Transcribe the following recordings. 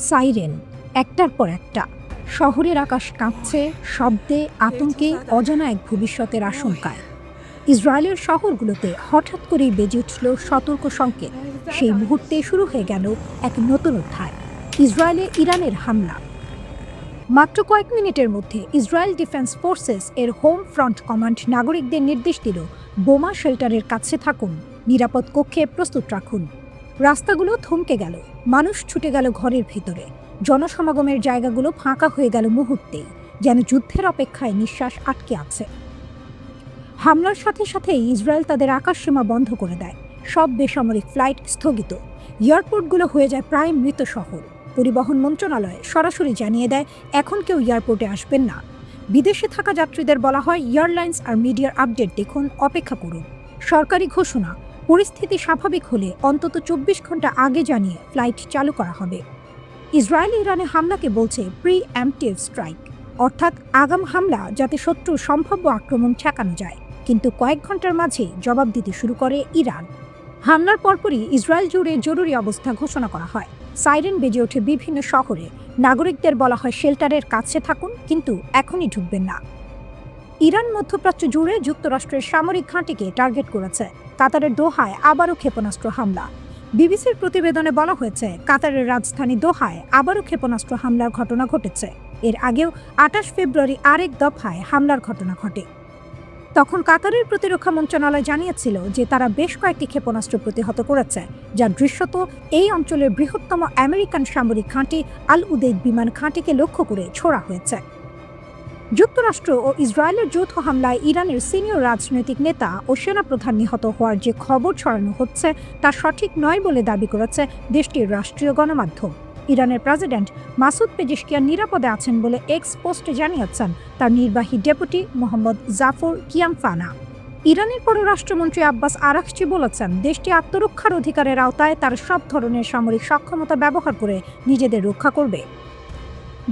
Siren একটার পর একটা। শহরের আকাশ কাঁপছে শব্দে, আতঙ্কে, অজানা এক ভবিষ্যতের আশঙ্কায়। ইসরায়েলের শহরগুলোতে হঠাৎ করেই বেজে উঠল সতর্ক সংকেত। সেই মুহূর্তে শুরু হয়ে গেল এক নতুন অধ্যায়, ইসরায়েলে ইরানের হামলা। মাত্র কয়েক মিনিটের মধ্যে ইসরায়েল ডিফেন্স ফোর্সেস এর হোম ফ্রন্ট কমান্ড নাগরিকদের নির্দেশ দিল, বোমা শেল্টারের কাছে থাকুন, নিরাপদ কক্ষে প্রস্তুত রাখুন। রাস্তাগুলো থমকে গেল, মানুষ ছুটে গেল ঘরের ভিতরে, জনসমাগমের জায়গাগুলো ফাঁকা হয়ে গেল মুহূর্তেই, যেন যুদ্ধের অপেক্ষায় নিঃশ্বাস আটকে আছে। হামলার সাথে সাথেই ইসরায়েল তাদের আকাশসীমা বন্ধ করে দেয়, সব বেসামরিক ফ্লাইট স্থগিত, এয়ারপোর্টগুলো হয়ে যায় প্রায় মৃত শহর। পরিবহন মন্ত্রণালয় সরাসরি জানিয়ে দেয় এখন কেউ এয়ারপোর্টে আসবেন না। বিদেশে থাকা যাত্রীদের বলা হয় এয়ারলাইন্স আর মিডিয়ার আপডেট দেখুন, অপেক্ষা করুন। সরকারি ঘোষণা, পরিস্থিতি স্বাভাবিক হলে অন্তত 24 ঘন্টা আগে জানিয়ে ফ্লাইট চালু করা হবে। ইসরায়েল ইরানে হামলাকে বলছে প্রি এম্পটিভ স্ট্রাইক, অর্থাৎ আগাম হামলা যাতে শত্রুর সম্ভাব্য আক্রমণ ঠেকানো যায়। কিন্তু কয়েক ঘন্টার মাঝে জবাব দিতে শুরু করে ইরান। হামলার পরপরই ইসরায়েল জুড়ে জরুরি অবস্থা ঘোষণা করা হয়। সাইরেন বেজে ওঠে বিভিন্ন শহরে, নাগরিকদের বলা হয় শেল্টারের কাছে থাকুন, কিন্তু এখনই ঢুকবেন না। ইরান মধ্যপ্রাচ্য জুড়ে যুক্তরাষ্ট্রের সামরিক ঘাঁটিকে টার্গেট করেছে। কাতারের দোহায় আবারও ক্ষেপণাস্ত্র হামলা। বিবিসির প্রতিবেদনে বলা হয়েছে কাতারের রাজধানী দোহায় আবারও ক্ষেপণাস্ত্র হামলার ঘটনা ঘটেছে। এর আগেও 28 ফেব্রুয়ারি আরেক দফায় হামলার ঘটনা ঘটে। তখন কাতারের প্রতিরক্ষা মন্ত্রণালয় জানিয়েছিল যে তারা বেশ কয়েকটি ক্ষেপণাস্ত্র প্রতিহত করেছে, যা দৃশ্যত এই অঞ্চলের বৃহত্তম আমেরিকান সামরিক ঘাঁটি আল উদেইদ বিমান ঘাঁটিকে লক্ষ্য করে ছোড়া হয়েছে। যুক্তরাষ্ট্র ও ইসরায়েলের যৌথ হামলায় ইরানের সিনিয়র রাজনৈতিক নেতা ও সেনাপ্রধান নিহত হওয়ার যে খবর ছড়ানো হচ্ছে তা সঠিক নয় বলে দাবি করেছে দেশটির রাষ্ট্রীয় গণমাধ্যম। ইরানের প্রেসিডেন্ট মাসুদ পেজেশকিয়ান নিরাপদে আছেন বলে এক্স পোস্টে জানিয়েছেন তার নির্বাহী ডেপুটি মোহাম্মদ জাফর কিয়ামফানা। ইরানের পররাষ্ট্রমন্ত্রী আব্বাস আরাকচি বলেছেন দেশটি আত্মরক্ষার অধিকারের আওতায় তার সব ধরনের সামরিক সক্ষমতা ব্যবহার করে নিজেদের রক্ষা করবে।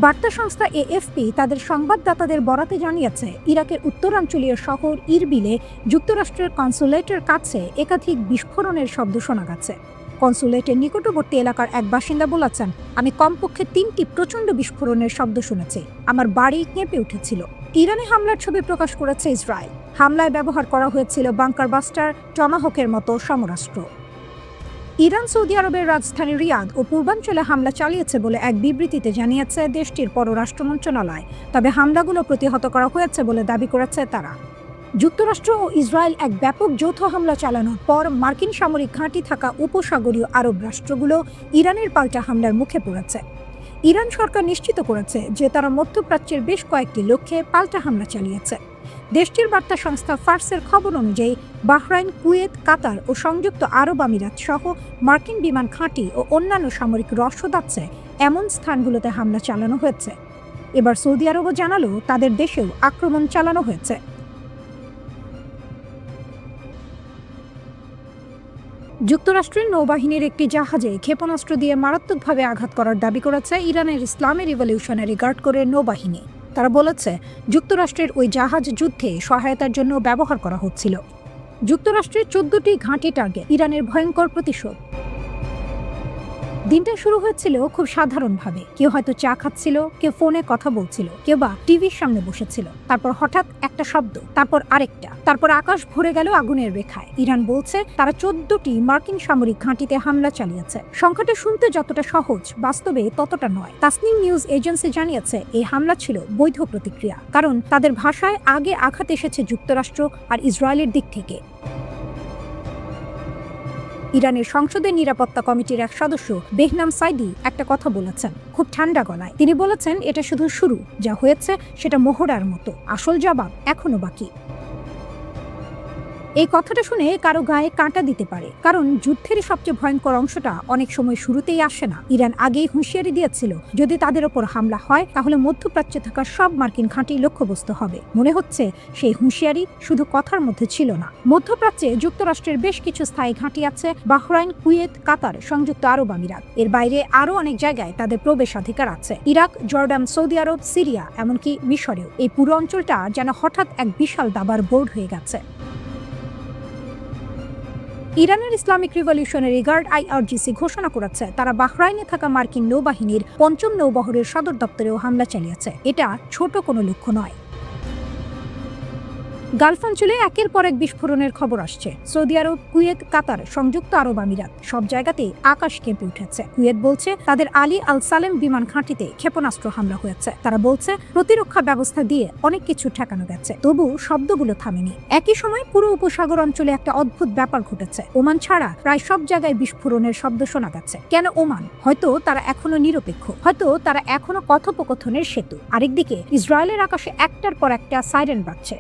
বার্তা সংস্থা এএফপি তাদের সংবাদদাতাদের বরাতে জানিয়েছে ইরাকের উত্তরাঞ্চলীয় শহর ইরবিলে যুক্তরাষ্ট্রের কনসুলেটের কাছে একাধিক বিস্ফোরণের শব্দ শোনা গেছে। কনসুলেটের নিকটবর্তী এলাকার এক বাসিন্দা বলেছেন, আমি কমপক্ষে 3টি প্রচণ্ড বিস্ফোরণের শব্দ শুনেছি, আমার বাড়ি কেঁপে উঠেছিল। ইরানে হামলার ছবি প্রকাশ করেছে ইসরায়েল। হামলায় ব্যবহার করা হয়েছিল বাংকার বাস্টার, টমাহকের মতো সমরাস্ত্র। ইরান সৌদি আরবের রাজধানী রিয়াদ ও পূর্বাঞ্চলে হামলা চালিয়েছে বলে এক বিবৃতিতে জানিয়েছে দেশটির পররাষ্ট্র মন্ত্রণালয়। তবে হামলাগুলো প্রতিহত করা হয়েছে বলে দাবি করেছে তারা। যুক্তরাষ্ট্র ও ইসরায়েল এক ব্যাপক যৌথ হামলা চালানোর পর মার্কিন সামরিক ঘাঁটি থাকা উপসাগরীয় আরব রাষ্ট্রগুলো ইরানের পাল্টা হামলার মুখে পড়েছে। ইরান সরকার নিশ্চিত করেছে যে তারা মধ্যপ্রাচ্যের বেশ কয়েকটি লক্ষ্যে পাল্টা হামলা চালিয়েছে। দেশটির বার্তা সংস্থা ফার্সের খবর অনুযায়ী বাহরাইন, কুয়েত, কাতার ও সংযুক্ত আরব আমিরাত সহ মার্কিন বিমান ঘাঁটি ও অন্যান্য সামরিক রসদ আছে এমন স্থানগুলোতে হামলা চালানো হয়েছে। এবার সৌদি আরবও জানালো তাদের দেশেও আক্রমণ চালানো হয়েছে। যুক্তরাষ্ট্রের নৌবাহিনীর একটি জাহাজে ক্ষেপণাস্ত্র দিয়ে মারাত্মকভাবে আঘাত করার দাবি করেছে ইরানের ইসলামী রিভলিউশনারি গার্ড কোরের নৌবাহিনী। তারা বলেছে যুক্তরাষ্ট্রের ওই জাহাজ যুদ্ধে সহায়তার জন্য ব্যবহার করা হচ্ছিল। যুক্তরাষ্ট্রের 14টি ঘাঁটি টার্গেট, ইরানের ভয়ঙ্কর প্রতিশোধ। দিনটা শুরু হয়েছিল খুব সাধারণভাবে। কেউ হয়তো চা খাচ্ছিল, কেউ ফোনে কথা বলছিল, কেউ বা টিভির সামনে বসেছিল। তারপর হঠাৎ একটা শব্দ, তারপর আরেকটা, তারপর আকাশ ভরে গেল আগুনের রেখায়। ইরান বলছে তারা 14টি মার্কিন সামরিক ঘাঁটিতে হামলা চালিয়েছে। সংখ্যাটা শুনতে যতটা সহজ, বাস্তবে ততটা নয়। তাসনিম নিউজ এজেন্সি জানিয়েছে এই হামলা ছিল বৈধ প্রতিক্রিয়া, কারণ তাদের ভাষায় আগে আঘাত এসেছে যুক্তরাষ্ট্র আর ইসরায়েলের দিক থেকে। ইরানের সংসদের নিরাপত্তা কমিটির এক সদস্য বেহনাম সাইদি একটা কথা বলেছেন খুব ঠান্ডা গলায়। তিনি বলেছেন এটা শুধু শুরু, যা হয়েছে সেটা মোহরার মতো, আসল জবাব এখনো বাকি। এই কথাটা শুনে কারো গায়ে কাঁটা দিতে পারে, কারণ যুদ্ধের সবচেয়ে ভয়ঙ্কর অংশটা অনেক সময় শুরুতেই আসে না। ইরান আগেই হুঁশিয়ারি দিয়েছিল যদি তাদের ওপর হামলা হয় তাহলে মধ্যপ্রাচ্যে থাকা সব মার্কিন ঘাঁটি লক্ষ্যবস্তু হবে। মনে হচ্ছে সেই হুঁশিয়ারি শুধু কথার মধ্যে ছিল না। মধ্যপ্রাচ্যে যুক্তরাষ্ট্রের বেশ কিছু স্থায়ী ঘাঁটি আছে, বাহরাইন, কুয়েত, কাতার, সংযুক্ত আরব আমিরাত। এর বাইরে আরও অনেক জায়গায় তাদের প্রবেশাধিকার আছে, ইরাক, জর্ডান, সৌদি আরব, সিরিয়া, এমনকি মিশরেও। এই পুরো অঞ্চলটা যেন হঠাৎ এক বিশাল দাবার বোর্ড হয়ে গেছে। ইরানের ইসলামিক রিভলিউশনারি গার্ড IRGC ঘোষণা করেছে তারা বাহরাইনে থাকা মার্কিন নৌবাহিনীর ৫ম নৌবহরের সদর দপ্তরেও হামলা চালিয়েছে। এটা ছোট কোনো লক্ষ্য নয়। গালফ অঞ্চলে একের পর এক বিস্ফোরণের খবর আসছে। সৌদি আরব, কুয়েত, কাতার, সংযুক্ত আরব আমিরাত সব জায়গাতেই আকাশ কেঁপে উঠেছে। কুয়েত বলছে তাদের আলী আল সালেম বিমান ঘাঁটিতে ক্ষেপণাস্ত্র হামলা হয়েছে। তারা বলছে প্রতিরক্ষা ব্যবস্থা দিয়ে অনেক কিছু ঠেকানো গেছে, তবু শব্দগুলো থামেনি। একই সময় পুরো উপসাগর অঞ্চলে একটা অদ্ভুত ব্যাপার ঘটেছে। ওমান ছাড়া প্রায় সব জায়গায় বিস্ফোরণের শব্দ শোনা যাচ্ছে। কেন ওমান? হয়তো তারা এখনো নিরপেক্ষ, হয়তো তারা এখনো কথোপকথনের সেতু। আরেকদিকে ইসরায়েলের আকাশে একটার পর একটা সাইরেন বাজছে।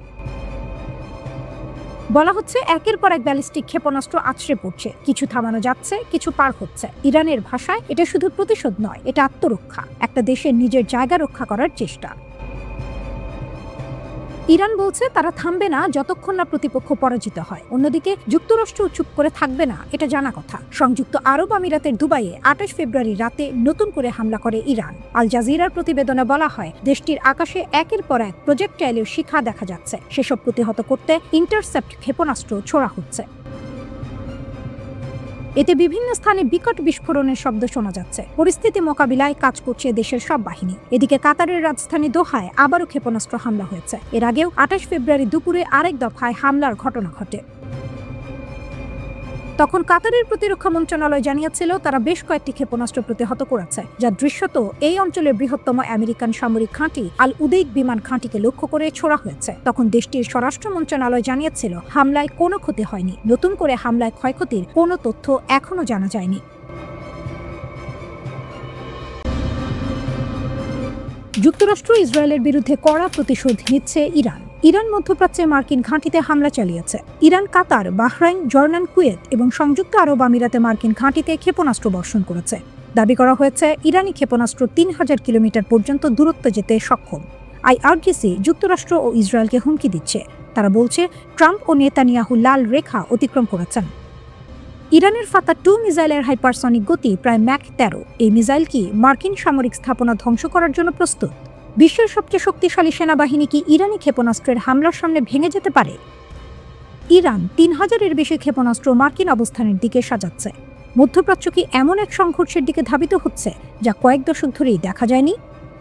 বলা হচ্ছে একের পর এক ব্যালিস্টিক ক্ষেপণাস্ত্র আছড়ে পড়ছে, কিছু থামানো যাচ্ছে, কিছু পার হচ্ছে। ইরানের ভাষায় এটা শুধু প্রতিশোধ নয়, এটা আত্মরক্ষা, একটা দেশের নিজের জায়গা রক্ষা করার চেষ্টা। ইরান বলছে তারা থামবে না যতক্ষণ না প্রতিপক্ষ পরাজিত হয়। অন্যদিকে যুক্তরাষ্ট্র চুপ করে থাকবে না, এটা জানা কথা। সংযুক্ত আরব আমিরাতের দুবাইয়ে ২৮ ফেব্রুয়ারি রাতে নতুন করে হামলা করে ইরান। আল জাজিরার প্রতিবেদনে বলা হয় দেশটির আকাশে একের পর এক প্রজেক্টাইলের শিখা দেখা যাচ্ছে। সেসব প্রতিহত করতে ইন্টারসেপ্ট ক্ষেপণাস্ত্র ছোড়া হচ্ছে। এতে বিভিন্ন স্থানে বিকট বিস্ফোরণের শব্দ শোনা যাচ্ছে। পরিস্থিতি মোকাবিলায় কাজ করছে দেশের সব বাহিনী। এদিকে কাতারের রাজধানী দোহায় আবারও ক্ষেপণাস্ত্র হামলা হয়েছে। এর আগেও ২৮ ফেব্রুয়ারি দুপুরে আরেক দফায় হামলার ঘটনা ঘটে। তখন কাতারের প্রতিরক্ষা মন্ত্রণালয় জানিয়েছিল তারা বেশ কয়েকটি ক্ষেপণাস্ত্র প্রতিহত করেছে, যা দৃশ্যত এই অঞ্চলের বৃহত্তম আমেরিকান সামরিক ঘাঁটি আল উদেইদ বিমান ঘাঁটিকে লক্ষ্য করে ছোড়া হয়েছে। তখন দেশটির স্বরাষ্ট্র মন্ত্রণালয় জানিয়েছিল হামলায় কোনো ক্ষতি হয়নি। নতুন করে হামলায় ক্ষয়ক্ষতির কোনো তথ্য এখনো জানা যায়নি। যুক্তরাষ্ট্র ইসরায়েলের বিরুদ্ধে কড়া প্রতিশোধ নিচ্ছে ইরান। ইরান মধ্যপ্রাচ্যে মার্কিন ঘাঁটিতে হামলা চালিয়েছে। ইরান কাতার, বাহরাইন, জর্ডান, কুয়েত এবং সংযুক্ত আরব আমিরাতে মার্কিন ঘাঁটিতে ক্ষেপণাস্ত্র বর্ষণ করেছে। দাবি করা হয়েছে ইরানি ক্ষেপণাস্ত্র ৩,০০০ কিলোমিটার পর্যন্ত দূরত্ব যেতে সক্ষম। IRGC যুক্তরাষ্ট্র ও ইসরায়েলকে হুমকি দিচ্ছে। তারা বলছে ট্রাম্প ও নেতানিয়াহু লাল রেখা অতিক্রম করেছেন। ইরানের ফাতা-2 মিসাইলের হাইপারসনিক গতি প্রায় ম্যাক ১৩। এই মিসাইল কি মার্কিন সামরিক স্থাপনা ধ্বংস করার জন্য প্রস্তুত? বিশ্বের সবচেয়ে শক্তিশালী সেনাবাহিনী কি ইরানি ক্ষেপণাস্ত্রের হামলার সামনে ভেঙে যেতে পারে? ইরান ৩,০০০-এর বেশি ক্ষেপণাস্ত্র মার্কিন অবস্থানের দিকে সাজাচ্ছে। মধ্যপ্রাচ্য কি এমন এক সংঘর্ষের দিকে ধাবিত হচ্ছে যা কয়েক দশক ধরেই দেখা যায়নি?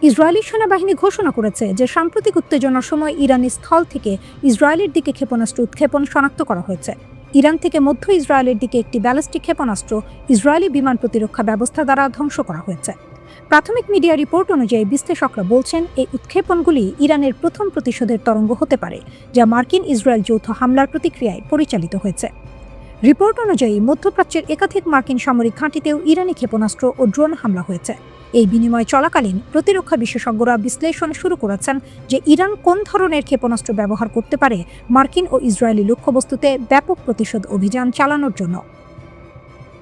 ইসরায়েলি সেনাবাহিনী ঘোষণা করেছে যে সাম্প্রতিক উত্তেজনার সময় ইরানি স্থল থেকে ইসরায়েলের দিকে ক্ষেপণাস্ত্র উৎক্ষেপণ শনাক্ত করা হয়েছে। ইরান থেকে মধ্য ইসরায়েলের দিকে একটি ব্যালিস্টিক ক্ষেপণাস্ত্র ইসরায়েলি বিমান প্রতিরক্ষা ব্যবস্থা দ্বারা ধ্বংস করা হয়েছে। প্রাথমিক মিডিয়া রিপোর্ট অনুযায়ী বিশ্লেষকরা বলছেন এই উৎক্ষেপণগুলি ইরানের প্রথম প্রতিশোধের তরঙ্গ হতে পারে, যা মার্কিন ইসরায়েল যৌথ হামলার প্রতিক্রিয়ায় পরিচালিত হয়েছে। রিপোর্ট অনুযায়ী মধ্যপ্রাচ্যের একাধিক মার্কিন সামরিক ঘাঁটিতেও ইরানি ক্ষেপণাস্ত্র ও ড্রোন হামলা হয়েছে। এই বিনিময় চলাকালীন প্রতিরক্ষা বিশেষজ্ঞরা বিশ্লেষণ শুরু করেছেন যে ইরান কোন ধরনের ক্ষেপণাস্ত্র ব্যবহার করতে পারে মার্কিন ও ইসরায়েলি লক্ষ্যবস্তুতে ব্যাপক প্রতিশোধ অভিযান চালানোর জন্য।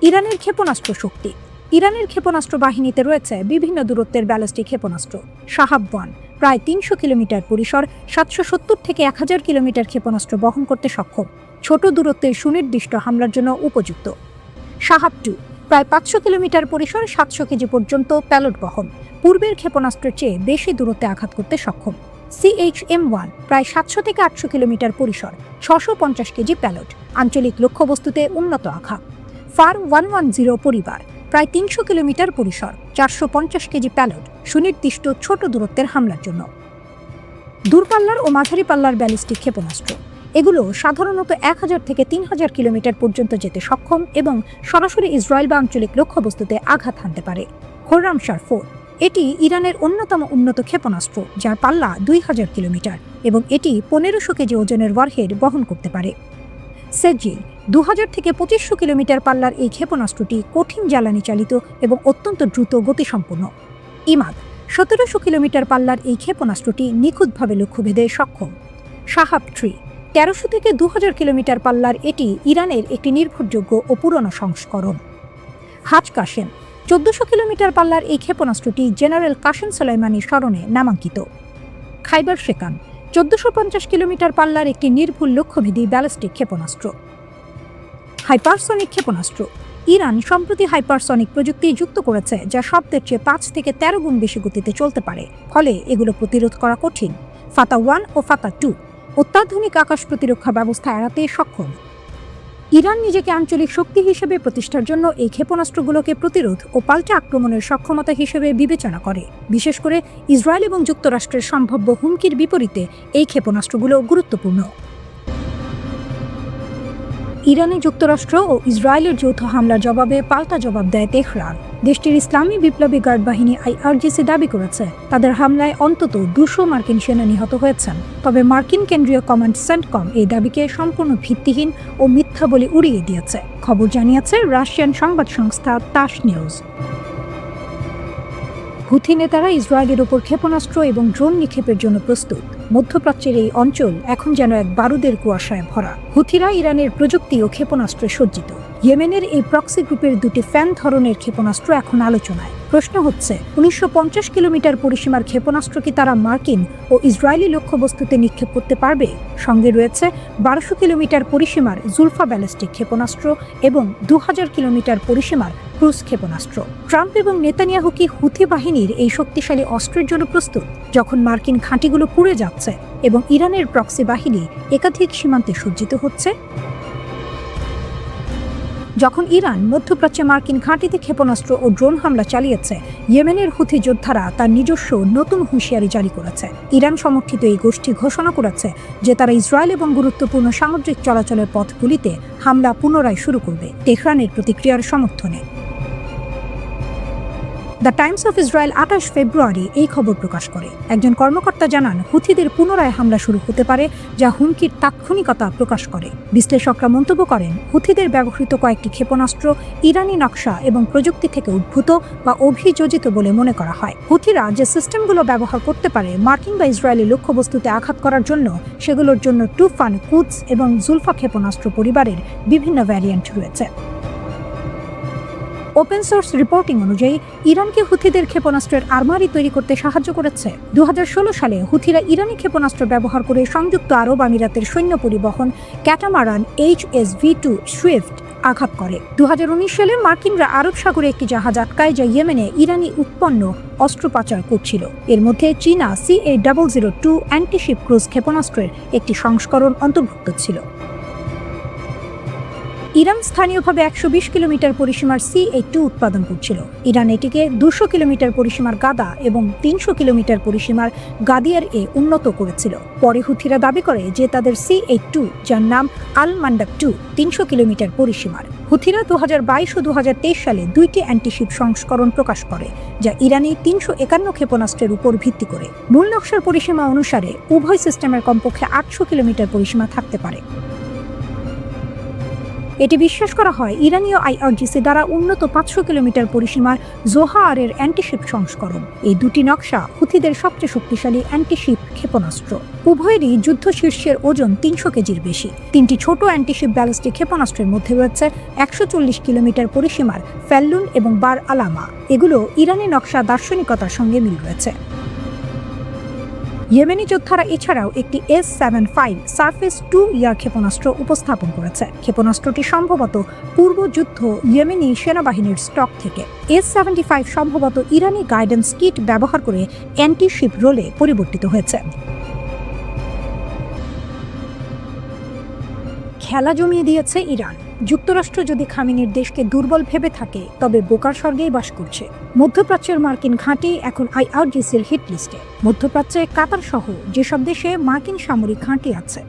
ইরানের ক্ষেপণাস্ত্র শক্তি। ইরানের ক্ষেপণাস্ত্র বাহিনীতে রয়েছে বিভিন্ন দূরত্বের ব্যালিস্টিক ক্ষেপণাস্ত্র। শাহাব-1 প্রায় ৩০০ কিলোমিটার পরিসর, ৭৭০ থেকে ১,০০০ কিলোমিটার ক্ষেপণাস্ত্র বহন করতে সক্ষম, ছোট দূরত্বের সুনির্দিষ্ট হামলার জন্য উপযুক্ত। শাহাব-2 প্রায় ৫০০ কিলোমিটার পরিসর, ৭০০ কেজি পর্যন্ত প্যালট বহন, পূর্বের ক্ষেপণাস্ত্রের চেয়ে বেশি দূরত্বে আঘাত করতে সক্ষম। CH-M1 প্রায় ৭০০ থেকে ৮০০ কিলোমিটার পরিসর, ৬৫০ কেজি প্যালট, আঞ্চলিক লক্ষ্যবস্তুতে উন্নত আঘাত। ফার-110 পরিবার প্রায় ৩০০ কিলোমিটার পরিসর, ৪৫০ কেজি প্যালট, সুনির্দিষ্ট ছোট দূরত্বের হামলার জন্য। দূরপাল্লার ও মাঝারি পাল্লার ব্যালিস্টিক ক্ষেপণাস্ত্র। এগুলো সাধারণত ১,০০০ থেকে ৩,০০০ কিলোমিটার পর্যন্ত যেতে সক্ষম এবং সরাসরি ইসরায়েল বা আঞ্চলিক লক্ষ্যবস্তুতে আঘাত হানতে পারে। খোররামশার-4 এটি ইরানের অন্যতম উন্নত ক্ষেপণাস্ত্র, যার পাল্লা ২,০০০ কিলোমিটার এবং এটি ১৫০০ কেজি ওজনের ওয়ারহেড বহন করতে পারে। সেজিল ২,০০০ থেকে ২৫০০ কিলোমিটার পাল্লার এই ক্ষেপণাস্ত্রটি কঠিন জ্বালানি চালিত এবং অত্যন্ত দ্রুত গতিসম্পন্ন। ইমাদ ১৭০০ কিলোমিটার পাল্লার এই ক্ষেপণাস্ত্রটি নিখুঁতভাবে লক্ষ্যভেদে সক্ষম। শাহাব-3 ১৩০০ থেকে ২,০০০ কিলোমিটার পাল্লার এটি ইরানের একটি নির্ভরযোগ্য ও পুরনো সংস্করণ। হাজ কাশেম ১৪০০ কিলোমিটার পাল্লার এই ক্ষেপণাস্ত্রটি জেনারেল কাশেম সোলাইমানির স্মরণে নামাঙ্কিত। খাইবার শেকান ১৪৫০ কিলোমিটার পাল্লার একটি নির্ভুল লক্ষ্যভেদী ব্যালিস্টিক ক্ষেপণাস্ত্র। হাইপারসনিক ক্ষেপণাস্ত্র। ইরান সম্প্রতি হাইপারসনিক প্রযুক্তি যুক্ত করেছে, যা শব্দের চেয়ে ৫ থেকে ১৩ গুণ বেশি গতিতে চলতে পারে, ফলে এগুলো প্রতিরোধ করা কঠিন। ফাতা-1 ও ফাতা-2 অত্যাধুনিক আকাশ প্রতিরক্ষা ব্যবস্থা এড়াতে সক্ষম। ইরান নিজেকে আঞ্চলিক শক্তি হিসেবে প্রতিষ্ঠার জন্য এই ক্ষেপণাস্ত্রগুলোকে প্রতিরোধ ও পাল্টা আক্রমণের সক্ষমতা হিসেবে বিবেচনা করে। বিশেষ করে ইসরায়েল এবং যুক্তরাষ্ট্রের সম্ভাব্য হুমকির বিপরীতে এই ক্ষেপণাস্ত্রগুলো গুরুত্বপূর্ণ। ইরানে যুক্তরাষ্ট্র ও ইসরায়েলের যৌথ হামলার জবাবে পাল্টা জবাব দেয় তেহরান। দেশটির ইসলামী বিপ্লবী গার্ড বাহিনী IRGC দাবি করেছে তাদের হামলায় অন্তত 200 মার্কিন সেনা নিহত হয়েছেন। তবে মার্কিন কেন্দ্রীয় কমান্ড সেন্টকম এই দাবিকে সম্পূর্ণ ভিত্তিহীন ও মিথ্যা বলে উড়িয়ে দিয়েছে। খবর জানিয়েছে রাশিয়ান সংবাদ সংস্থা তাস নিউজ। হুথি নেতারা ইসরায়েলের ওপর ক্ষেপণাস্ত্র এবং ড্রোন নিক্ষেপের জন্য প্রস্তুত। মধ্যপ্রাচ্যের এই অঞ্চল এখন যেন এক বারুদের কুয়াশায় ভরা। হুথিরা ইরানের প্রযুক্তি ও ক্ষেপণাস্ত্রে সজ্জিত। ইয়েমেনের এই প্রক্সি গ্রুপের দুটি ফ্যান ধরনের ক্ষেপণাস্ত্র এখন আলোচনায়। প্রশ্ন হচ্ছে 1950 কিলোমিটার পরিসীমার ক্ষেপণাস্ত্র কি তারা মার্কিন ও ইসরায়েলি লক্ষ্যবস্তুতে নিক্ষেপ করতে পারবে? সঙ্গে রয়েছে 1200 কিলোমিটার পরিসীমার জুলফা ব্যালিস্টিক ক্ষেপণাস্ত্র এবং 2000 কিলোমিটার পরিসীমার ক্রুজ ক্ষেপণাস্ত্র। ট্রাম্প এবং নেতানিয়াহু কি হুথি বাহিনীর এই শক্তিশালী অস্ত্রের জন্য প্রস্তুত? যখন মার্কিন ঘাঁটিগুলো পুড়ে যাচ্ছে এবং ইরানের প্রক্সি বাহিনী একাধিক সীমান্তে সজ্জিত হচ্ছে, যখন ইরান মধ্যপ্রাচ্যে মার্কিন ঘাঁটিতে ক্ষেপণাস্ত্র ও ড্রোন হামলা চালিয়েছে, ইয়েমেনের হুথি যোদ্ধারা তার নিজস্ব নতুন হুঁশিয়ারি জারি করেছে। ইরান সমর্থিত এই গোষ্ঠী ঘোষণা করেছে যে তারা ইসরায়েল এবং গুরুত্বপূর্ণ সামুদ্রিক চলাচলের পথগুলিতে হামলা পুনরায় শুরু করবে তেহরানের প্রতিক্রিয়ার সমর্থনে। দ্য টাইমস অফ ইসরায়েল 28 ফেব্রুয়ারি এই খবর প্রকাশ করে। একজন কর্মকর্তা জানান হুথিদের পুনরায় হামলা শুরু হতে পারে, যা হুমকির তাৎক্ষণিকতা প্রকাশ করে। বিশ্লেষকরা মন্তব্য করেন হুথিদের ব্যবহৃত কয়েকটি ক্ষেপণাস্ত্র ইরানি নকশা এবং প্রযুক্তি থেকে উদ্ভূত বা অভিযোজিত বলে মনে করা হয়। হুথিরা যে সিস্টেমগুলো ব্যবহার করতে পারে মার্কিন বা ইসরায়েলি লক্ষ্যবস্তুতে আঘাত করার জন্য, সেগুলোর জন্য টুফান, কুদস এবং জুলফা ক্ষেপণাস্ত্র পরিবারের বিভিন্ন ভ্যারিয়েন্ট রয়েছে। ওপেন সোর্স রিপোর্টিং অনুযায়ী ইরানকে হুথিদের ক্ষেপণাস্ত্রের আর্মারি তৈরি করতে সাহায্য করেছে। 2016 সালে হুথিরা ইরানি ক্ষেপণাস্ত্র ব্যবহার করে সংযুক্ত আরব আমিরাতের সৈন্য পরিবহন ক্যাটামারান HSV-2 সুইফট আঘাত করে। 2019 সালে মার্কিনরা আরব সাগরে একটি জাহাজ আটকায়, যা ইয়েমেনে ইরানি উৎপন্ন অস্ত্র পাচার করছিল। এর মধ্যে চীনা CA-002 অ্যান্টিশিপ ক্রুজ ক্ষেপণাস্ত্রের একটি সংস্করণ অন্তর্ভুক্ত ছিল। ইরান স্থানীয়ভাবে 120 কিলোমিটার পরিসীমার CA-2 উৎপাদন করছিল। ইরান এটিকে 200 কিলোমিটার পরিসীমার গাদা এবং 300 কিলোমিটার পরিসীমার গাদিয়ার-এ উন্নত করেছিল। পরে হুথিরা দাবি করে যে তাদের CA-2, যার নাম আল মান্ডাব 2, 300 কিলোমিটার পরিসীমার। হুথিরা 2022 ও 2023 সালে দুইটি অ্যান্টিশিপ সংস্করণ প্রকাশ করে, যা ইরানি 351 ক্ষেপণাস্ত্রের উপর ভিত্তি করে। মূল নকশার পরিসীমা অনুসারে উভয় সিস্টেমের কমপক্ষে 800 কিলোমিটার পরিসীমা থাকতে পারে। এটি বিশ্বাস করা হয় ইরানি ও IRGC দ্বারা উন্নত 500 কিলোমিটার পরিসীমার জোহারের অ্যান্টিশিপ সংস্করণ। এই দুটি নকশা হুথিদের সবচেয়ে শক্তিশালী অ্যান্টিশিপ ক্ষেপণাস্ত্র। উভয়েরই যুদ্ধ শীর্ষের ওজন 300 কেজির বেশি। তিনটি ছোট অ্যান্টিশিপ ব্যালিস্টিক ক্ষেপণাস্ত্রের মধ্যে রয়েছে 140 কিলোমিটার পরিসীমার ফ্যাল্লুন এবং বার আলামা। এগুলো ইরানি নকশা দার্শনিকতার সঙ্গে মিল রয়েছে। ইয়েমেনি যোদ্ধারা এছাড়াও একটি S-75 সারফেস 2 ইয়ার ক্ষেপণাস্ত্র উপস্থাপন করেছে। ক্ষেপণাস্ত্রটি সম্ভবত পূর্ব যুদ্ধ ইয়েমেনি সেনাবাহিনীর স্টক থেকে। S-75 সম্ভবত ইরানি গাইডেন্স কিট ব্যবহার করে অ্যান্টিশিপ রোলে পরিবর্তিত হয়েছে। খেলা জমিয়ে দিয়েছে ইরান। যুক্তরাষ্ট্র যদি খামেনির দেশকে দুর্বল ভেবে থাকে, তবে বোকার স্বর্গেই বাস করছে। মধ্যপ্রাচ্যের মার্কিন ঘাঁটি এখন IRGCর হিট লিস্টে। মধ্যপ্রাচ্যে কাতার সহ যেসব দেশে মার্কিন সামরিক ঘাঁটি আছে।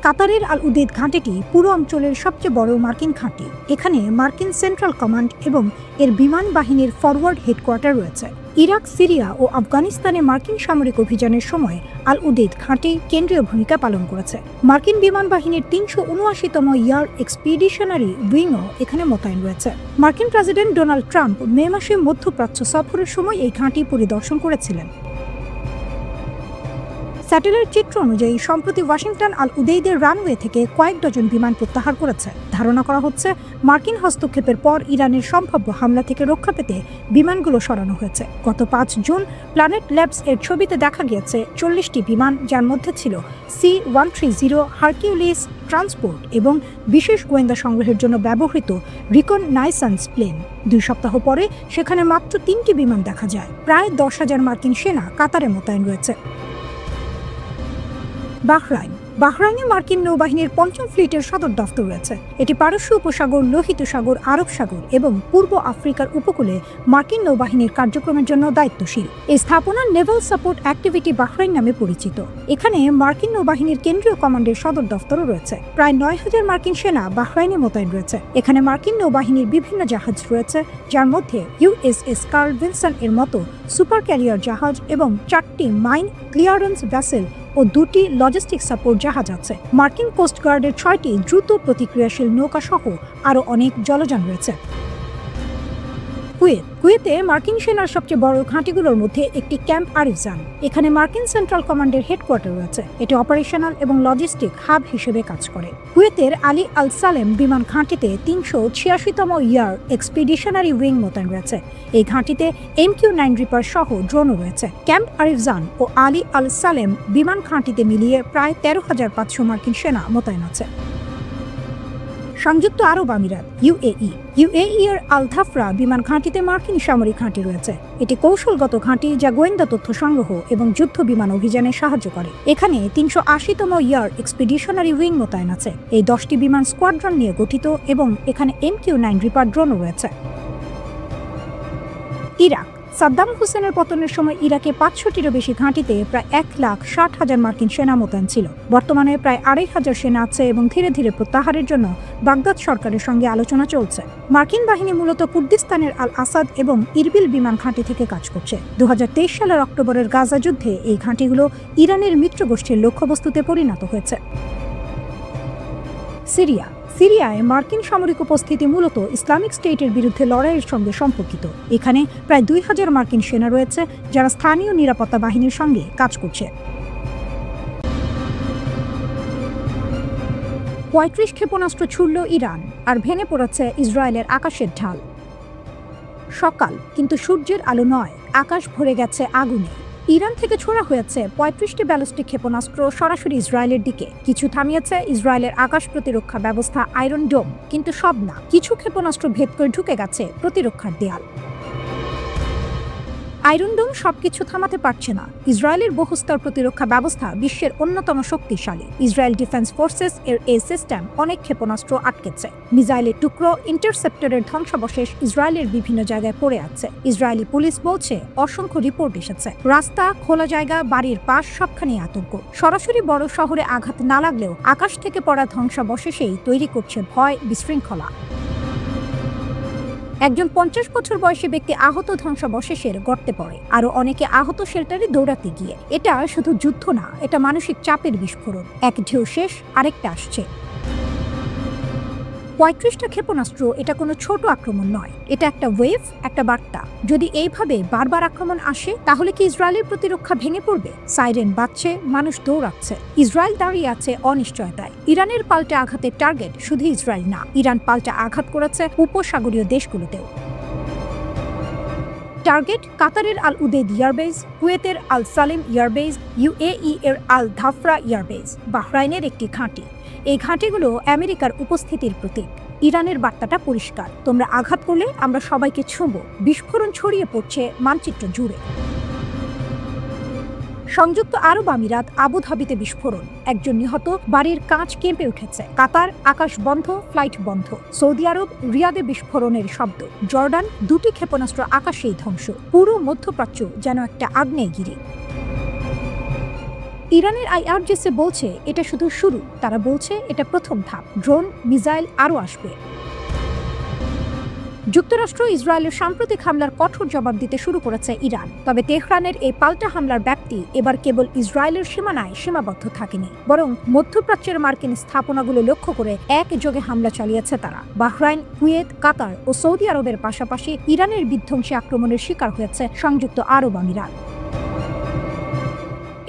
কাতারের আল উদেদ ঘাঁটিটি পুরো অঞ্চলের সবচেয়ে বড় মার্কিন ঘাঁটি। এখানে মার্কিন সেন্ট্রাল কমান্ড এবং এর বিমান বাহিনীর ফরওয়ার্ড হেডকোয়ার্টার রয়েছে। ইরাক, সিরিয়া ও আফগানিস্তানে মার্কিন সামরিক অভিযানের সময় আল উদেদ ঘাঁটি কেন্দ্রীয় ভূমিকা পালন করেছে। মার্কিন বিমান বাহিনীর 379তম ইয়ার এক্সপিডিশনারি উইংও এখানে মোতায়েন রয়েছে। মার্কিন প্রেসিডেন্ট ডোনাল্ড ট্রাম্প মে মাসে মধ্যপ্রাচ্য সফরের সময় এই ঘাঁটি পরিদর্শন করেছিলেন। স্যাটেলাইট চিত্র অনুযায়ী সম্প্রতি ওয়াশিংটন আল উদেইদের রানওয়ে থেকে কয়েক ডজন বিমান প্রত্যাহার করেছে। ধারণা করা হচ্ছে মার্কিন হস্তক্ষেপের পর ইরানের সম্ভাব্য হামলা থেকে রক্ষা পেতে বিমানগুলো সরানো হয়েছে। গত 5 জুন প্ল্যানেট ল্যাবস এর ছবিতে দেখা গিয়েছে 40টি বিমান, যার মধ্যে ছিল C-130 হারকিউলিস ট্রান্সপোর্ট এবং বিশেষ গোয়েন্দা সংগ্রহের জন্য ব্যবহৃত রিকননাইসেন্স প্লেন। 2 সপ্তাহ পরে সেখানে মাত্র 3টি বিমান দেখা যায়। প্রায় 10,000 মার্কিন সেনা কাতারে মোতায়েন রয়েছে। বাহরাইন বাহরাইনে মার্কিন নৌবাহিনীর ৫ম ফ্লিটের সদর দফতর রয়েছে। এটি পারস্য উপসাগর, লোহিত সাগর, আরব সাগর এবং পূর্ব আফ্রিকার উপকূলে মার্কিন নৌবাহিনীর কার্যক্রমের জন্য দায়িত্বশীল। এই স্থাপনা নেভাল সাপোর্ট অ্যাক্টিভিটি বাহরাইন নামে পরিচিত। এখানে মার্কিন নৌবাহিনীর কেন্দ্রীয় কমান্ডের সদর দফতরও রয়েছে। প্রায় ৯,০০০ মার্কিন সেনা বাহরাইনে মোতায়েন রয়েছে। এখানে মার্কিন নৌবাহিনীর বিভিন্ন জাহাজ রয়েছে, যার মধ্যে USS কার্ল ভিনসন এর মতো সুপার ক্যারিয়ার জাহাজ এবং 4টি মাইন ক্লিয়ারেন্স ভেসেল ও 2টি লজিস্টিক সাপোর্ট জাহাজ আছে। মার্কিন কোস্ট গার্ডের 6টি দ্রুত প্রতিক্রিয়াশীল নৌকা সহ আরও অনেক জলযান রয়েছে। কুয়েতে মার্কিন সেনার সবচেয়ে বড় ঘাঁটিগুলোর মধ্যে একটি ক্যাম্প আরিফজান। এখানে মার্কিন সেন্ট্রাল কমান্ডের হেডকোয়ার্টার রয়েছে। এটি অপারেশনাল এবং লজিস্টিক হাব হিসেবে কাজ করে। কুয়েতের আলী আল সালেম বিমান ঘাঁটিতে ৩৮৬তম ইয়ার এক্সপিডিশনারি উইং মোতায়েন রয়েছে। এই ঘাঁটিতে MQ-9 রিপার সহ ড্রোনও রয়েছে। ক্যাম্প আরিফজান ও আলী আল সালেম বিমান ঘাঁটিতে মিলিয়ে প্রায় ১৩,৫০০ মার্কিন সেনা মোতায়েন আছে। সংযুক্ত আরব আমিরাত UAE এর আল ধাফরা বিমান ঘাঁটিতে মার্কিন সামরিক ঘাঁটি রয়েছে। এটি কৌশলগত ঘাঁটি যা গোয়েন্দা তথ্য সংগ্রহ এবং যুদ্ধ বিমান অভিযানে সাহায্য করে। এখানে ৩৮০তম ইয়ার এক্সপিডিশনারি উইং মোতায়েন আছে। এই 10টি বিমান স্কোয়াড্রন নিয়ে গঠিত এবং এখানে MQ-9 রিপার ড্রোনও রয়েছে। ইরাক সাদ্দাম হুসেনের পতনের সময় ইরাকে ৫০০টিরও বেশি ঘাঁটিতে প্রায় ১,৬০,০০০ মার্কিন সেনা মোতায়েন ছিল। বর্তমানে প্রায় ২,৫০০ সেনা আছে এবং ধীরে ধীরে প্রত্যাহারের জন্য বাগদাদ সরকারের সঙ্গে আলোচনা চলছে। মার্কিন বাহিনী মূলত কুর্দিস্তানের আল আসাদ এবং ইরবিল বিমান ঘাঁটি থেকে কাজ করছে। ২০২৩ সালের অক্টোবরের গাজা যুদ্ধে এই ঘাঁটিগুলো ইরানের মিত্র গোষ্ঠীর লক্ষ্যবস্তুতে পরিণত হয়েছে। সিরিয়ায় মার্কিন সামরিক উপস্থিতি মূলত ইসলামিক স্টেটের বিরুদ্ধে লড়াইয়ের সঙ্গে সম্পর্কিত। এখানে প্রায় ২,০০০ মার্কিন সেনা রয়েছে, যারা স্থানীয় নিরাপত্তা বাহিনীর সঙ্গে কাজ করছে। ৩৫ ক্ষেপণাস্ত্র ছুড়ল ইরান, আর ভেঙে পড়েছে ইসরায়েলের আকাশের ঢাল। সকাল, কিন্তু সূর্যের আলো নয়, আকাশ ভরে গেছে আগুনে। ইরান থেকে ছোড়া হয়েছে ৩৫টি ব্যালিস্টিক ক্ষেপণাস্ত্র সরাসরি ইসরায়েলের দিকে। কিছু থামিয়েছে ইসরায়েলের আকাশ প্রতিরক্ষা ব্যবস্থা আয়রন ডোম, কিন্তু সব না। কিছু ক্ষেপণাস্ত্র ভেদ করে ঢুকে গেছে প্রতিরক্ষার দেয়াল। আয়রন ডোম সবকিছু থামাতে পারছে না। ইসরায়েলের বহুস্তর প্রতিরক্ষা ব্যবস্থা বিশ্বের অন্যতম শক্তিশালী। ইসরায়েল ডিফেন্স ফোর্সেস এর এই সিস্টেম অনেক ক্ষেপণাস্ত্র আটকেছে। মিসাইলের টুকরো, ইন্টারসেপ্টরের ধ্বংসাবশেষ ইসরায়েলের বিভিন্ন জায়গায় পড়ে আছে। ইসরায়েলি পুলিশ বলছে অসংখ্য রিপোর্ট এসেছে। রাস্তা, খোলা জায়গা, বাড়ির পাশ সবখানে আতঙ্ক। সরাসরি বড় শহরে আঘাত না লাগলেও আকাশ থেকে পড়া ধ্বংসাবশেষেই তৈরি করছে ভয়, বিশৃঙ্খলা। একজন ৫০ বছর বয়সী ব্যক্তি আহত ধ্বংসাবশেষের গর্তে পড়ে, আরও অনেকে আহত শেল্টারে দৌড়াতে গিয়ে। এটা শুধু যুদ্ধ না, এটা মানসিক চাপের বিস্ফোরণ। এক ঢেউ শেষ, আরেকটা আসছে। ৩৫টা ক্ষেপণাস্ত্র এটা কোনো ছোট আক্রমণ নয়, এটা একটা ওয়েভ, একটা বার্তা। যদি এইভাবে বারবার আক্রমণ আসে, তাহলে কি ইসরায়েলের প্রতিরক্ষা ভেঙে পড়বে? সাইরেন বাজছে, মানুষ দৌড়াচ্ছে। ইসরায়েল দাঁড়িয়ে আছে অনিশ্চয়তায়। ইরানের পাল্টা আঘাতের টার্গেট শুধু ইসরায়েল না, ইরান পাল্টা আঘাত করেছে উপসাগরীয় দেশগুলোতেও। টার্গেট কাতারের আল উদেদ এয়ারবেস, কুয়েতের আল সালেম এয়ারবেস, UAE এর আল ধাফরা এয়ারবেস, বাহরাইনের একটি ঘাঁটি। এই ঘাঁটিগুলো আমেরিকার উপস্থিতির প্রতীক। ইরানের বার্তাটা পরিষ্কার, তোমরা আঘাত করলে আমরা সবাইকে ছুঁবো। বিস্ফোরণ ছড়িয়ে পড়ছে মানচিত্র জুড়ে। সংযুক্ত আরব আমিরাত আবুধাবিতে বিস্ফোরণ, একজন নিহত, বাড়ির কাঁচ কেঁপে উঠেছে। কাতার আকাশ বন্ধ, ফ্লাইট বন্ধ। সৌদি আরব রিয়াদে বিস্ফোরণের শব্দ। জর্ডান 2টি ক্ষেপণাস্ত্র আকাশেই ধ্বংস। পুরো মধ্যপ্রাচ্য যেন একটা আগ্নেয়গিরি। ইরানের IRGC বলছে এটা শুধু শুরু। তারা বলছে এটা প্রথম ধাপ। ড্রোন, মিসাইল আরও আসবে। যুক্তরাষ্ট্র ইসরায়েলের সাম্প্রতিক হামলার কঠোর জবাব দিতে শুরু করেছে ইরান। তবে তেহরানের এই পাল্টা হামলার ব্যাপ্তি এবার কেবল ইসরায়েলের সীমানায় সীমাবদ্ধ থাকেনি, বরং মধ্যপ্রাচ্যের মার্কিন স্থাপনাগুলো লক্ষ্য করে একযোগে হামলা চালিয়েছে তারা। বাহরাইন, কুয়েত, কাতার ও সৌদি আরবের পাশাপাশি ইরানের বিধ্বংসী আক্রমণের শিকার হয়েছে সংযুক্ত আরব আমিরাত।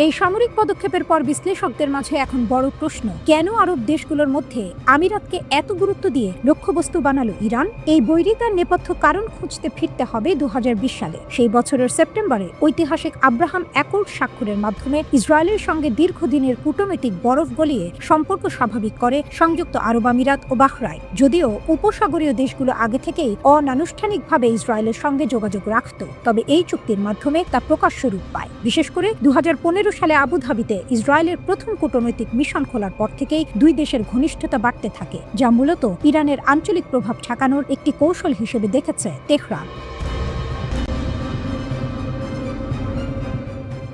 এই সামরিক পদক্ষেপের পর বিশ্লেষকদের মাঝে এখন বড় প্রশ্ন, কেন আরব দেশগুলোর মধ্যে আমিরাতকে এত গুরুত্ব দিয়ে লক্ষ্যবস্তু বানালো ইরান? এই বৈরিতার নেপথ্য কারণ খুঁজতে ফিরতে হবে ২০২০ সালে। সেই বছরের সেপ্টেম্বরে ঐতিহাসিক আব্রাহাম অ্যাকর্ড স্বাক্ষরের মাধ্যমে ইসরায়েলের সঙ্গে দীর্ঘদিনের কূটনৈতিক বরফ গলিয়ে সম্পর্ক স্বাভাবিক করে সংযুক্ত আরব আমিরাত ও বাহরাইন। যদিও উপসাগরীয় দেশগুলো আগে থেকেই অনানুষ্ঠানিকভাবে ইসরায়েলের সঙ্গে যোগাযোগ রাখত, তবে এই চুক্তির মাধ্যমে তা প্রকাশ্য রূপ পায়। বিশেষ করে ২০১৫ সালে আবুধাবিতে ইসরায়েলের প্রথম কূটনৈতিক মিশন খোলার পর থেকেই দুই দেশের ঘনিষ্ঠতা বাড়তে থাকে, যা মূলত ইরানের আঞ্চলিক প্রভাব ঠেকানোর একটি কৌশল হিসেবে দেখেছে তেহরান।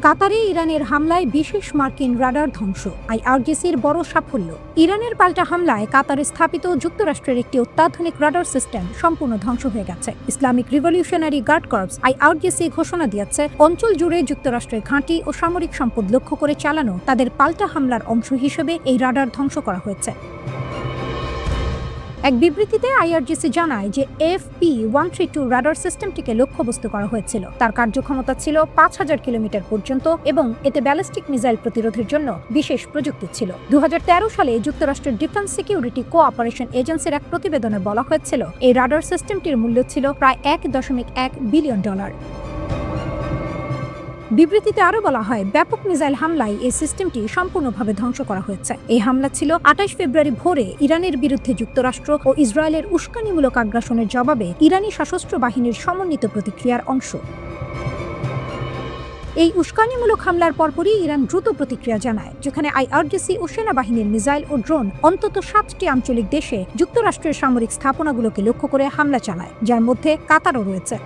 কাতারে ইরানের হামলায় বিশেষ মার্কিন রাডার ধ্বংস, আইআরজিসির বড় সাফল্য। ইরানের পাল্টা হামলায় কাতারে স্থাপিত যুক্তরাষ্ট্রের একটি অত্যাধুনিক রাডার সিস্টেম সম্পূর্ণ ধ্বংস হয়ে গেছে। Islamic Revolutionary Guard Corps IRGC ঘোষণা দিয়েছে, অঞ্চল জুড়ে যুক্তরাষ্ট্রের ঘাঁটি ও সামরিক সম্পদ লক্ষ্য করে চালানো তাদের পাল্টা হামলার অংশ হিসেবে এই রাডার ধ্বংস করা হয়েছে। এক বিবৃতিতে আইআরজিসি জানায় যে FP-132 রাডার সিস্টেমটিকে লক্ষ্যবস্তু করা হয়েছিল। তার কার্যক্ষমতা ছিল 5000 কিলোমিটার পর্যন্ত এবং এতে ব্যালিস্টিক মিসাইল প্রতিরোধের জন্য বিশেষ প্রযুক্তি ছিল। 2013 সালে যুক্তরাষ্ট্রের ডিফেন্স সিকিউরিটি কোঅপারেশন এজেন্সির এক প্রতিবেদনে বলা হয়েছিল, এই রাডার সিস্টেমটির মূল্য ছিল প্রায় $1.1 বিলিয়ন। বিবৃতিতে আরও বলা হয়, ব্যাপক মিসাইল হামলায় এই সিস্টেমটি সম্পূর্ণভাবে ধ্বংস করা হয়েছে। এই হামলা ছিল 28 ফেব্রুয়ারি ভোরে ইরানের বিরুদ্ধে যুক্তরাষ্ট্র ও ইসরায়েলের উস্কানিমূলক আগ্রাসনের জবাবে ইরানি সশস্ত্র বাহিনীর সমন্বিত প্রতিক্রিয়ার অংশ। এই উস্কানিমূলক হামলার পরপরই ইরান দ্রুত প্রতিক্রিয়া জানায়, যেখানে আইআরজিসি ও সেনাবাহিনীর মিসাইল ও ড্রোন অন্তত 7টি আঞ্চলিক দেশে যুক্তরাষ্ট্রের সামরিক স্থাপনাগুলোকে লক্ষ্য করে হামলা চালায়, যার মধ্যে কাতারও রয়েছে।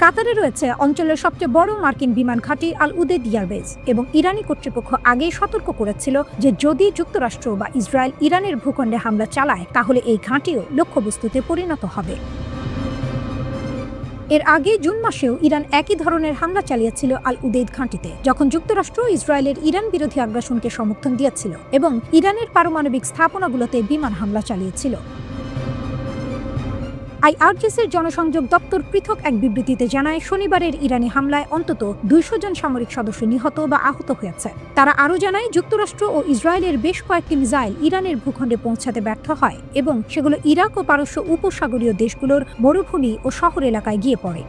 কাতারে রয়েছে অঞ্চলের সবচেয়ে বড় মার্কিন বিমান ঘাঁটি আল উদেদ এয়ারবেজ, এবং ইরানি কর্তৃপক্ষ আগেই সতর্ক করেছিল যে যদি যুক্তরাষ্ট্র বা ইসরায়েল ইরানের ভূখণ্ডে হামলা চালায় তাহলে এই ঘাঁটিও লক্ষ্যবস্তুতে পরিণত হবে। এর আগে জুন মাসেও ইরান একই ধরনের হামলা চালিয়েছিল আল উদেদ ঘাঁটিতে, যখন যুক্তরাষ্ট্র ইসরায়েলের ইরান বিরোধী আগ্রাসনকে সমর্থন দিয়েছিল এবং ইরানের পারমাণবিক স্থাপনাগুলোতে বিমান হামলা চালিয়েছিল। আইআরজিসির জনসংযোগ দপ্তর পৃথক এক বিবৃতিতে জানায়, শনিবারের ইরানি হামলায় অন্তত 200 জন সামরিক সদস্য নিহত বা আহত হয়েছে। তারা আরও জানায়, যুক্তরাষ্ট্র ও ইসরায়েলের বেশ কয়েকটি মিসাইল ইরানের ভূখণ্ডে পৌঁছাতে ব্যর্থ হয় এবং সেগুলো ইরাক ও পারস্য উপসাগরীয় দেশগুলোর মরুভূমি ও শহর এলাকায় গিয়ে পড়ে।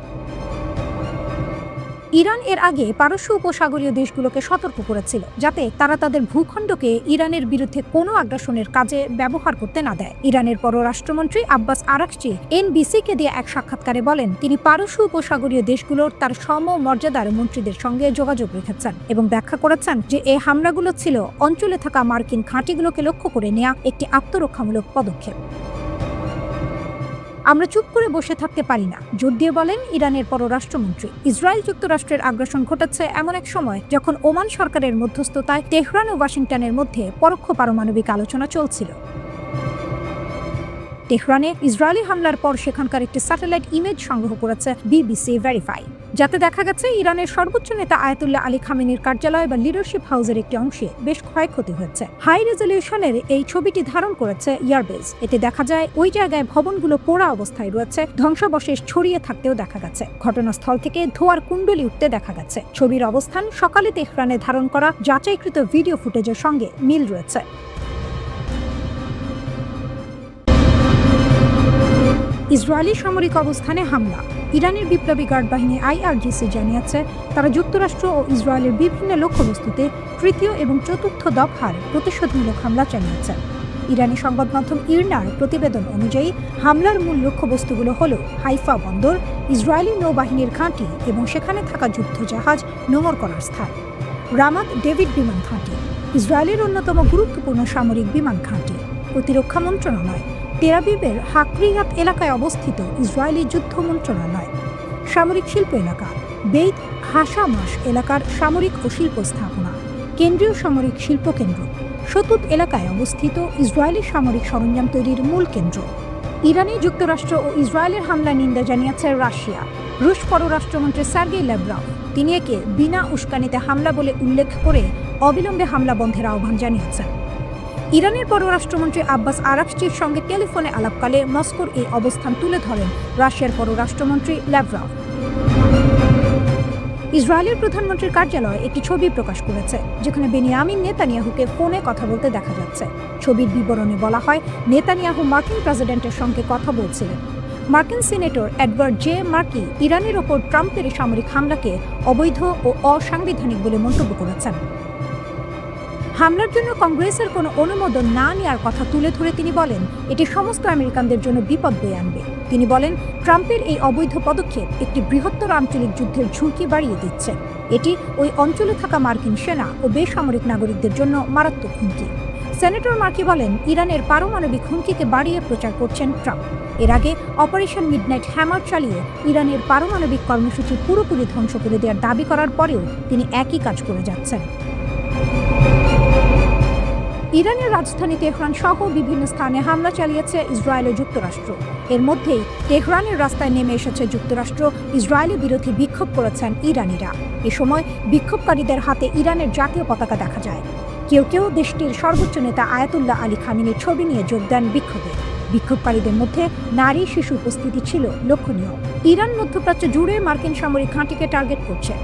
ইরান এর আগে পারস্য উপসাগরীয় দেশগুলোকে সতর্ক করেছিল যাতে তারা তাদের ভূখণ্ডকে ইরানের বিরুদ্ধে কোনো আগ্রাসনের কাজে ব্যবহার করতে না দেয়। ইরানের পররাষ্ট্রমন্ত্রী আব্বাস আরাকচি এনবিসিকে দিয়ে এক সাক্ষাৎকারে বলেন, তিনি পারস্য উপসাগরীয় দেশগুলোর তার সমমর্যাদার মন্ত্রীদের সঙ্গে যোগাযোগ রেখেছেন এবং ব্যাখ্যা করেছেন যে এই হামলাগুলো ছিল অঞ্চলে থাকা মার্কিন ঘাঁটিগুলোকে লক্ষ্য করে নেওয়া একটি আত্মরক্ষামূলক পদক্ষেপ। আমরা চুপ করে বসে থাকতে পারি না, জোর দিয়ে বলেন ইরানের পররাষ্ট্রমন্ত্রী। ইসরায়েল যুক্তরাষ্ট্রের আগ্রাসন ঘটাচ্ছে এমন এক সময় যখন ওমান সরকারের মধ্যস্থতায় তেহরান ও ওয়াশিংটনের মধ্যে পরোক্ষ পারমাণবিক আলোচনা চলছিল। তেহরানে ইসরায়েলি হামলার পর সেখানকার একটি স্যাটেলাইট ইমেজ সংগ্রহ করেছে বিবিসি ভেরিফাই, যাতে দেখা গেছে ইরানের সর্বোচ্চ নেতা আয়াতুল্লাহ আলী খামেনির কার্যালয় বা লিডারশিপ হাউসের একটি অংশে বেশ ক্ষয়ক্ষতি হয়েছে। হাই রেজলিউশনের এই ছবিটি ধারণ করেছে এয়ারবেজ। এতে দেখা যায় ওই জায়গায় ভবনগুলো পোড়া অবস্থায় রয়েছে, ধ্বংসাবশেষ ছড়িয়ে থাকতেও দেখা গেছে। ঘটনাস্থল থেকে ধোঁয়ার কুণ্ডলি উঠতে দেখা গেছে। ছবির অবস্থান সকালে তেহরানে ধারণ করা যাচাইকৃত ভিডিও ফুটেজের সঙ্গে মিল রয়েছে। ইসরায়েলি সামরিক অবস্থানে হামলা। ইরানের বিপ্লবী গার্ড বাহিনী আইআরজিসি জানিয়েছে, তারা যুক্তরাষ্ট্র ও ইসরায়েলের বিভিন্ন লক্ষ্যবস্তুতে তৃতীয় এবং চতুর্থ দফার প্রতিশোধমূলক হামলা চালিয়েছে। ইরানি সংবাদ মাধ্যম ইরনার প্রতিবেদন অনুযায়ী হামলার মূল লক্ষ্যবস্তুগুলো হল হাইফা বন্দর, ইসরায়েলি নৌবাহিনীর ঘাঁটি এবং সেখানে থাকা যুদ্ধজাহাজ নোঙর করার স্থান, রামাত ডেভিড বিমান ঘাঁটি, ইসরায়েলের অন্যতম গুরুত্বপূর্ণ সামরিক বিমান ঘাঁটি, প্রতিরক্ষা মন্ত্রণালয়, তেল আবিবের হাকরিয়াত এলাকায় অবস্থিত ইসরায়েলি যুদ্ধ মন্ত্রণালয়, সামরিক শিল্প এলাকা, বেইত হাসামাস এলাকার সামরিক ও শিল্প স্থাপনা, কেন্দ্রীয় সামরিক শিল্প কেন্দ্র, শতুত এলাকায় অবস্থিত ইসরায়েলি সামরিক সরঞ্জাম তৈরির মূল কেন্দ্র। ইরানে যুক্তরাষ্ট্র ও ইসরায়েলের হামলা নিন্দা জানিয়েছে রাশিয়া। রুশ পররাষ্ট্রমন্ত্রী সার্গেই ল্যাভরভ তিনি একে বিনা উস্কানিতে হামলা বলে উল্লেখ করে অবিলম্বে হামলা বন্ধের আহ্বান জানিয়েছেন। ইরানের পররাষ্ট্রমন্ত্রী আব্বাস আরাকচির সঙ্গে টেলিফোনে আলাপকালে মস্কোর এই অবস্থান তুলে ধরেন রাশিয়ার পররাষ্ট্রমন্ত্রী ল্যাভরভ। ইসরায়েলের প্রধানমন্ত্রীর কার্যালয় একটি ছবি প্রকাশ করেছে, যেখানে বেনিয়ামিন নেতানিয়াহুকে ফোনে কথা বলতে দেখা যাচ্ছে। ছবির বিবরণে বলা হয়, নেতানিয়াহু মার্কিন প্রেসিডেন্টের সঙ্গে কথা বলছিলেন। মার্কিন সিনেটর এডওয়ার্ড জে মার্কি ইরানের ওপর ট্রাম্পের সামরিক হামলাকে অবৈধ ও অসাংবিধানিক বলে মন্তব্য করেছেন। হামলার জন্য কংগ্রেসের কোনো অনুমোদন না নেওয়ার কথা তুলে ধরে তিনি বলেন, এটি সমস্ত আমেরিকানদের জন্য বিপদ বয়ে আনবে। তিনি বলেন, ট্রাম্পের এই অবৈধ পদক্ষেপ একটি বৃহত্তর আঞ্চলিক যুদ্ধের ঝুঁকি বাড়িয়ে দিচ্ছে। এটি ওই অঞ্চলে থাকা মার্কিন সেনা ও বেসামরিক নাগরিকদের জন্য মারাত্মক হুমকি। সেনেটর মার্কি বলেন, ইরানের পারমাণবিক হুমকিকে বাড়িয়ে প্রচার করছেন ট্রাম্প। এর আগে অপারেশন মিডনাইট হ্যামার চালিয়ে ইরানের পারমাণবিক কর্মসূচি পুরোপুরি ধ্বংস করে দেওয়ার দাবি করার পরেও তিনি একই কাজ করে যাচ্ছেন। ইরানের রাজধানী তেহরান সহ বিভিন্ন স্থানে হামলা চালিয়েছে ইসরায়েল ও যুক্তরাষ্ট্র। এর মধ্যেই তেহরানের রাস্তায় নেমে এসেছে যুক্তরাষ্ট্র। ইসরায়েলি বিরোধী বিক্ষোভ করেছেন ইরানিরা। এ সময় বিক্ষোভকারীদের হাতে ইরানের জাতীয় পতাকা দেখা যায়। কেউ কেউ দেশটির সর্বোচ্চ নেতা আয়াতুল্লাহ আলী খামেনির ছবি নিয়ে যোগ দেন বিক্ষোভে। বিক্ষোভকারীদের মধ্যে নারী শিশু উপস্থিতি ছিল লক্ষণীয়। ইরান মধ্যপ্রাচ্য জুড়ে মার্কিন সামরিক ঘাঁটিকে টার্গেট করছে।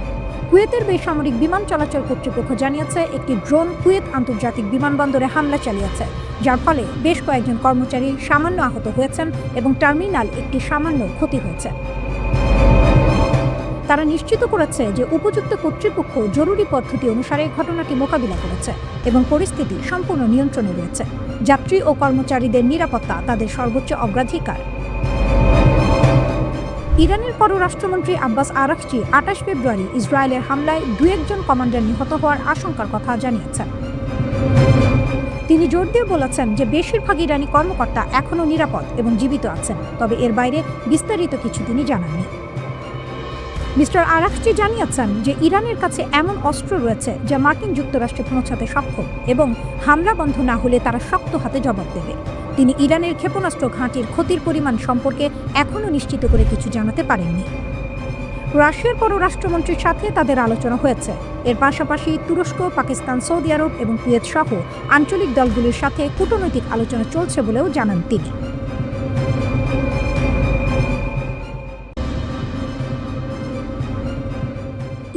কুয়েতের বেসামরিক বিমান চলাচল কর্তৃপক্ষ জানিয়েছে, একটি ড্রোন কুয়েত আন্তর্জাতিক বিমানবন্দরে হামলা চালিয়েছে, যার ফলে বেশ কয়েকজন কর্মচারী সামান্য আহত হয়েছেন এবং টার্মিনাল একটি সামান্য ক্ষতি হয়েছে। তারা নিশ্চিত করেছে যে উপযুক্ত কর্তৃপক্ষ জরুরি পদ্ধতি অনুসারে ঘটনাটি মোকাবিলা করেছে এবং পরিস্থিতি সম্পূর্ণ নিয়ন্ত্রণে রয়েছে। যাত্রী ও কর্মচারীদের নিরাপত্তা তাদের সর্বোচ্চ অগ্রাধিকার। ইরানের পররাষ্ট্রমন্ত্রী আব্বাস আরাকচি 28 ফেব্রুয়ারি ইসরায়েলের হামলায় 2-1 কমান্ডার নিহত হওয়ার আশঙ্কার কথা জানিয়েছেন। তিনি জোর দিয়ে বলেছেন যে বেশিরভাগ ইরানি কর্মকর্তা এখনও নিরাপদ এবং জীবিত আছেন, তবে এর বাইরে বিস্তারিত কিছু তিনি জানাননি। মিস্টার আরাকচি জানিয়েছেন যে ইরানের কাছে এমন অস্ত্র রয়েছে যা মার্কিন যুক্তরাষ্ট্রে পৌঁছাতে সক্ষম এবং হামলা বন্ধ না হলে তারা শক্ত হাতে জবাব দেবে। তিনি ইরানের ক্ষেপণাস্ত্র ঘাঁটির ক্ষতির পরিমাণ সম্পর্কে এখনও নিশ্চিত করে কিছু জানাতে পারেননি। রাশিয়ার পররাষ্ট্রমন্ত্রীর সাথে তাদের আলোচনা হয়েছে। এর পাশাপাশি তুরস্ক, পাকিস্তান, সৌদি আরব এবং কুয়েত সহ আঞ্চলিক দলগুলির সাথে কূটনৈতিক আলোচনা চলছে বলেও জানান তিনি।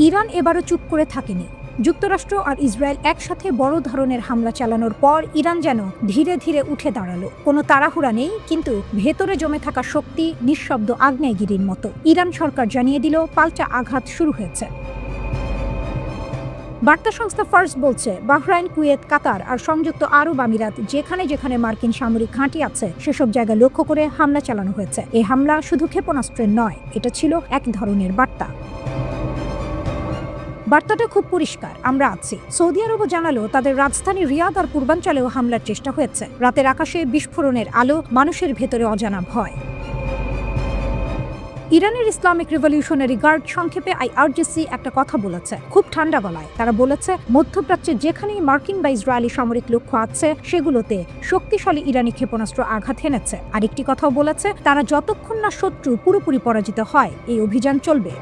ইরান এবারও চুপ করে থাকেনি। যুক্তরাষ্ট্র আর ইসরায়েল একসাথে বড় ধরনের হামলা চালানোর পর ইরান যেন ধীরে ধীরে উঠে দাঁড়ালো। কোনো তাড়াহুড়া নেই, কিন্তু ভেতরে জমে থাকা শক্তি নিঃশব্দ আগ্নেয়গিরির মতো। ইরান সরকার জানিয়ে দিল পাল্টা আঘাত শুরু হয়েছে। বার্তা সংস্থা ফার্স বলছে, বাহরাইন, কুয়েত, কাতার আর সংযুক্ত আরব আমিরাত যেখানে যেখানে মার্কিন সামরিক ঘাঁটি আছে সেসব জায়গা লক্ষ্য করে হামলা চালানো হয়েছে। এই হামলা শুধু ক্ষেপণাস্ত্রের নয়, এটা ছিল এক ধরনের বার্তা। বার্তাটা খুব পরিষ্কার, আমরা আছি। সৌদি আরবও জানালো তাদের রাজধানী রিয়াদ আর পূর্বাঞ্চলেও হামলার চেষ্টা হয়েছে। রাতের আকাশে বিস্ফোরণের আলো, মানুষের ভেতরে অজানা ভয়। ইরানের ইসলামিক রিভলিউশনারি গার্ড সংক্ষেপে IRGC একটা কথা বলেছে খুব ঠান্ডা গলায়। তারা বলেছে, মধ্যপ্রাচ্যে যেখানেই মার্কিন বা ইসরায়েলি সামরিক লক্ষ্য আছে সেগুলোতে শক্তিশালী ইরানি ক্ষেপণাস্ত্র আঘাত হেনেছে। আরেকটি কথাও বলেছে, তারা যতক্ষণ না শত্রু পুরোপুরি পরাজিত হয় এই অভিযান চলবে।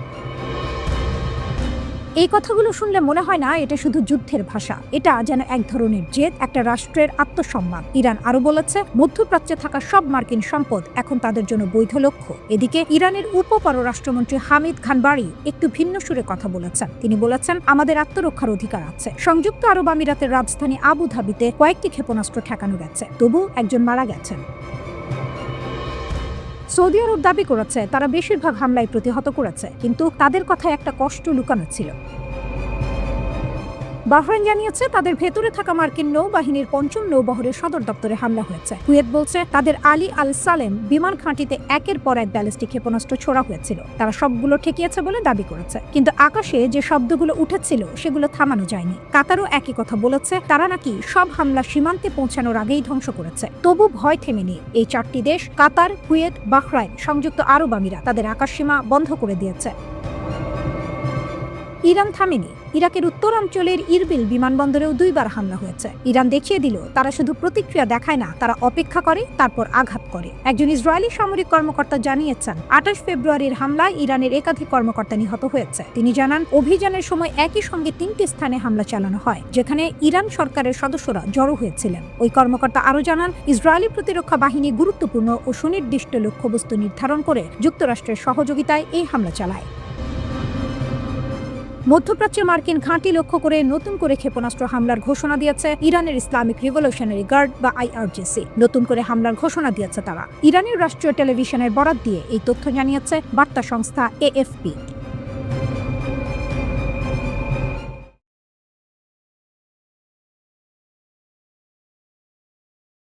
এই কথাগুলো শুনলে মনে হয় না এটা শুধু যুদ্ধের ভাষা, এটা যেন এক ধরনের জেদ, একটা রাষ্ট্রের আত্মসম্মান। ইরান আরো বলেছে, মধ্যপ্রাচ্যে থাকা সব মার্কিন সম্পদ এখন তাদের জন্য বৈধ লক্ষ্য। এদিকে ইরানের উপ পররাষ্ট্রমন্ত্রী হামিদ খানবারি একটু ভিন্ন সুরে কথা বলেছেন। তিনি বলেছেন, আমাদের আত্মরক্ষার অধিকার আছে। সংযুক্ত আরব আমিরাতের রাজধানী আবু ধাবিতে কয়েকটি ক্ষেপণাস্ত্র ঠেকানো গেছে, তবু একজন মারা গেছেন। সৌদি আরব দাবি করেছে তারা বেশিরভাগ হামলায় প্রতিহত করেছে, কিন্তু তাদের কথায় একটা কষ্ট লুকানো ছিল। বাহরাইন জানিয়েছে তাদের ভেতরে থাকা মার্কিন নৌবাহিনীর ৫ম নৌবহরের সদর দপ্তরে হামলা হয়েছে। কুয়েত বলছে তাদের আলী আল সালেম বিমান ঘাঁটিতে একের পর এক ব্যালিস্টিক ক্ষেপণাস্ত্র ছোড়া হয়েছিল। তারা সবগুলো ঠেকিয়েছে বলে দাবি করেছে, কিন্তু আকাশে যে শব্দগুলো উঠেছিল সেগুলো থামানো যায়নি। কাতারও একই কথা বলেছে, তারা নাকি সব হামলা সীমান্তে পৌঁছানোর আগেই ধ্বংস করেছে। তবু ভয় থেমেনি। এই 4টি দেশ, কাতার, কুয়েত, বাহরাইন, সংযুক্ত আরব আমিরাত, তাদের আকাশসীমা বন্ধ করে দিয়েছে। ইরান থামেনি। ইরাকের উত্তরাঞ্চলের ইরবিল বিমানবন্দরেও 2বার হামলা হয়েছে। ইরান দেখিয়ে দিল তারা শুধু প্রতিক্রিয়া দেখায় না, তারা অপেক্ষা করে, তারপর আঘাত করে। একজন ইসরায়েলি সামরিক কর্মকর্তা জানিয়েছেন, 28 ফেব্রুয়ারির হামলায় ইরানের একাধিক কর্মকর্তা নিহত হয়েছে। তিনি জানান, অভিযানের সময় একই সঙ্গে 3টি স্থানে হামলা চালানো হয়, যেখানে ইরান সরকারের সদস্যরা জড়ো হয়েছিলেন। ওই কর্মকর্তা আরও জানান, ইসরায়েলি প্রতিরক্ষা বাহিনী গুরুত্বপূর্ণ ও সুনির্দিষ্ট লক্ষ্যবস্তু নির্ধারণ করে যুক্তরাষ্ট্রের সহযোগিতায় এই হামলা চালায়। মধ্যপ্রাচ্যে মার্কিন ঘাঁটি লক্ষ্য করে নতুন করে ক্ষেপণাস্ত্র হামলার ঘোষণা দিয়েছে ইরানের ইসলামিক রিভলিউশনারি গার্ড বা IRGC। নতুন করে হামলার ঘোষণা দিয়েছে তারা। ইরানের রাষ্ট্রীয় টেলিভিশনের বরাত দিয়ে এই তথ্য জানিয়েছে বার্তা সংস্থা AFP।